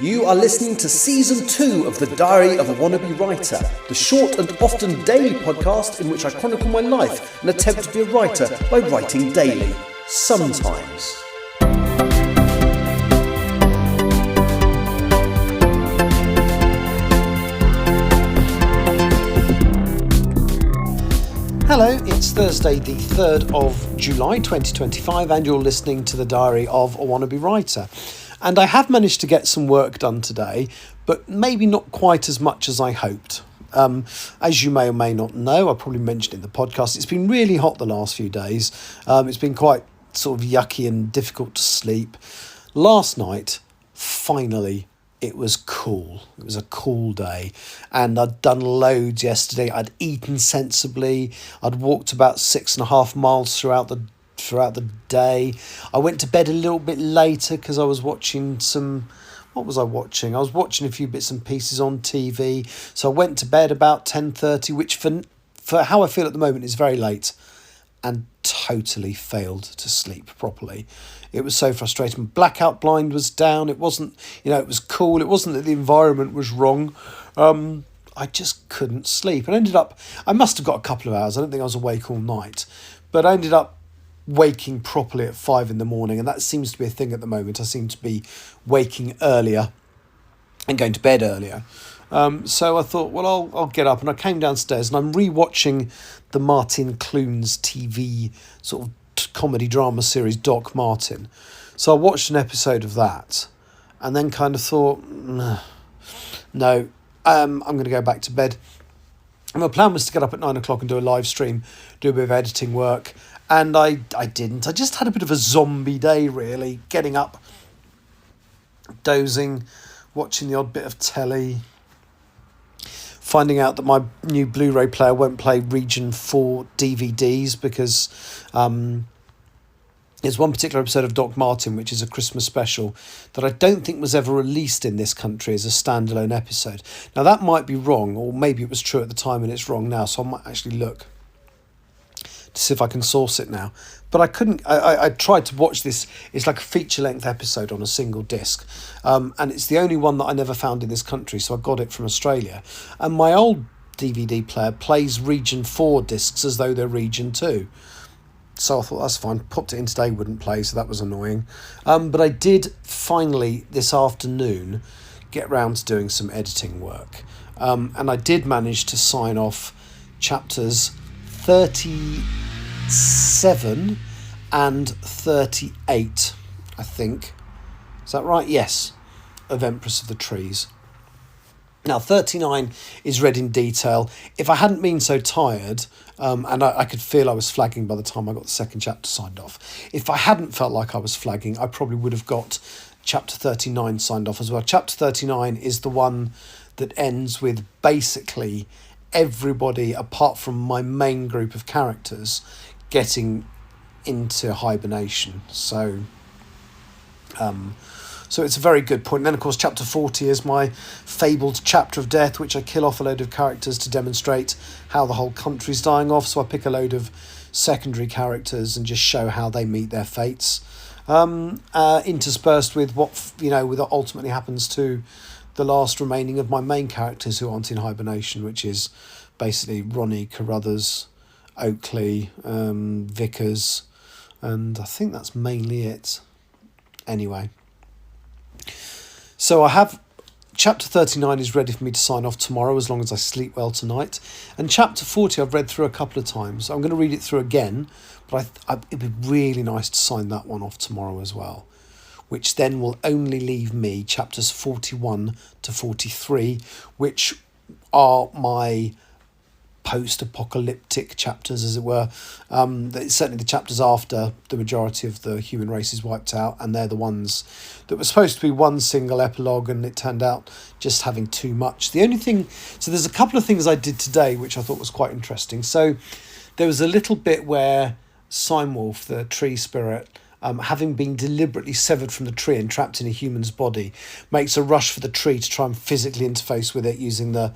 You are listening to Season 2 of The Diary of a Wannabe Writer, the short and often daily podcast in which I chronicle my life and attempt to be a writer by writing daily. Sometimes. Hello, it's Thursday the 3rd of July 2025 and you're listening to The Diary of a Wannabe Writer. And I have managed to get some work done today, but maybe not quite as much as I hoped. As you may or may not know, I probably mentioned in the podcast, it's been really hot the last few days. It's been quite sort of yucky and difficult to sleep. Last night, finally, it was cool. It was a cool day and I'd done loads yesterday. I'd eaten sensibly. I'd walked about 6.5 miles throughout the day. I went to bed a little bit later because I was watching what was I watching? I was watching a few bits and pieces on TV. So I went to bed about 10:30, which for how I feel at the moment is very late, and totally failed to sleep properly. It was so frustrating. Blackout blind was down. It wasn't, it was cool. It wasn't that the environment was wrong. I just couldn't sleep. And I must have got a couple of hours. I don't think I was awake all night. But I ended up waking properly at 5 a.m, and that seems to be a thing at the moment. I seem to be waking earlier and going to bed earlier. So I thought, well, I'll get up, and I came downstairs and I'm rewatching the Martin Clunes TV sort of comedy drama series, Doc Martin. So I watched an episode of that and then kind of thought, no, I'm going to go back to bed. And my plan was to get up at 9 o'clock and do a live stream, do a bit of editing work. And I didn't. I just had a bit of a zombie day, really. Getting up, dozing, watching the odd bit of telly, finding out that my new Blu-ray player won't play Region 4 DVDs because there's one particular episode of Doc Martin, which is a Christmas special, that I don't think was ever released in this country as a standalone episode. Now, that might be wrong, or maybe it was true at the time and it's wrong now, so I might actually look to see if I can source it now. But I couldn't. I tried to watch this. It's like a feature-length episode on a single disc. And it's the only one that I never found in this country, so I got it from Australia. And my old DVD player plays Region 4 discs as though they're Region 2. So I thought, that's fine. Popped it in today, wouldn't play, so that was annoying. But I did finally, this afternoon, get round to doing some editing work. And I did manage to sign off chapters 37 and 38, I think. Is that right? Yes, of Empress of the Trees. Now, 39 is read in detail. If I hadn't been so tired, and I could feel I was flagging by the time I got the second chapter signed off, if I hadn't felt like I was flagging, I probably would have got chapter 39 signed off as well. Chapter 39 is the one that ends with basically everybody apart from my main group of characters getting into hibernation. So it's a very good point. And then, of course, chapter 40 is my fabled chapter of death, which I kill off a load of characters to demonstrate how the whole country's dying off. So I pick a load of secondary characters and just show how they meet their fates, interspersed with what ultimately happens to the last remaining of my main characters who aren't in hibernation, which is basically Ronnie, Carruthers, Oakley, Vickers, and I think that's mainly it. Anyway, so I have chapter 39 is ready for me to sign off tomorrow, as long as I sleep well tonight. And chapter 40 I've read through a couple of times. I'm going to read it through again, but it'd be really nice to sign that one off tomorrow as well, which then will only leave me chapters 41 to 43, which are my post-apocalyptic chapters, as it were. Certainly the chapters after the majority of the human race is wiped out, and they're the ones that were supposed to be one single epilogue, and it turned out just having too much. So there's a couple of things I did today which I thought was quite interesting. So there was a little bit where Simewolf, the tree spirit, having been deliberately severed from the tree and trapped in a human's body, makes a rush for the tree to try and physically interface with it using the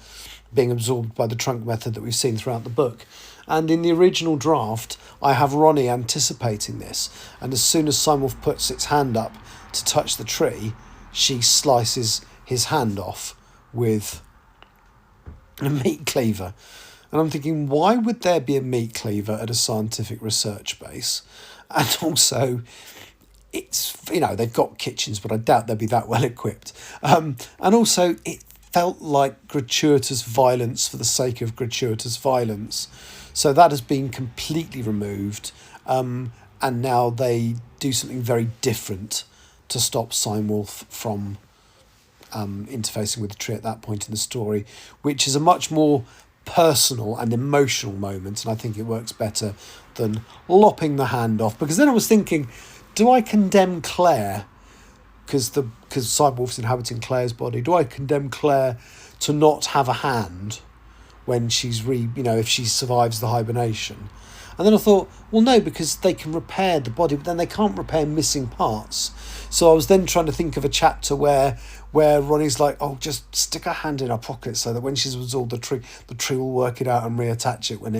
being absorbed by the trunk method that we've seen throughout the book. And in the original draft, I have Ronnie anticipating this, and as soon as Simewolf puts its hand up to touch the tree, she slices his hand off with a meat cleaver. And I'm thinking, why would there be a meat cleaver at a scientific research base? And also, it's, they've got kitchens, but I doubt they'll be that well equipped. And also, it felt like gratuitous violence for the sake of gratuitous violence. So that has been completely removed. And now they do something very different to stop Steinwolf from interfacing with the tree at that point in the story, which is a much more personal and emotional moment, and I think it works better than lopping the hand off. Because then I was thinking, do I condemn Claire because Steinwolf's inhabiting Claire's body? Do I condemn Claire to not have a hand when she's if she survives the hibernation? And then I thought, well, no, because they can repair the body, but then they can't repair missing parts. So I was then trying to think of a chapter where Ronnie's like, oh, just stick her hand in her pocket so that when she's absorbed the tree will work it out and reattach it when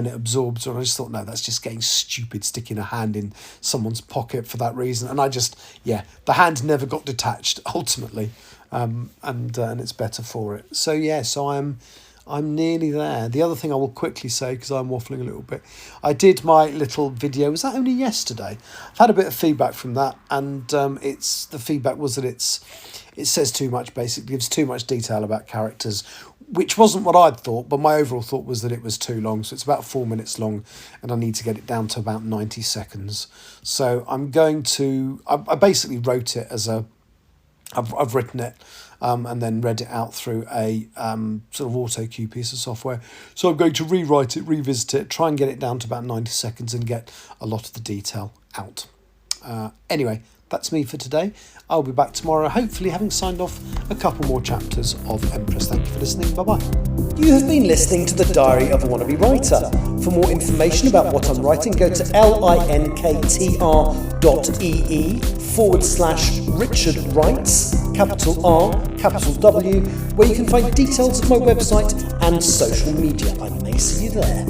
it absorbs her. And I just thought, no, that's just getting stupid, sticking a hand in someone's pocket for that reason. And the hand never got detached ultimately, and it's better for it. So I'm nearly there. The other thing I will quickly say, because I'm waffling a little bit, I did my little video. Was that only yesterday? I've had a bit of feedback from that, and the feedback was that it says too much, basically gives too much detail about characters, which wasn't what I'd thought, but my overall thought was that it was too long. So it's about 4 minutes long, and I need to get it down to about 90 seconds. So I'm going to... I basically wrote it as I've written it and then read it out through a sort of auto cue piece of software. So I'm going to rewrite it, revisit it, try and get it down to about 90 seconds and get a lot of the detail out. Anyway, that's me for today. I'll be back tomorrow, hopefully having signed off a couple more chapters of Empress. Thank you for listening. Bye-bye. You have been listening to The Diary of a Wannabe Writer. For more information about what I'm writing, go to linktr.ee/Richard Writes, capital R, capital W, where you can find details of my website and social media. I may see you there.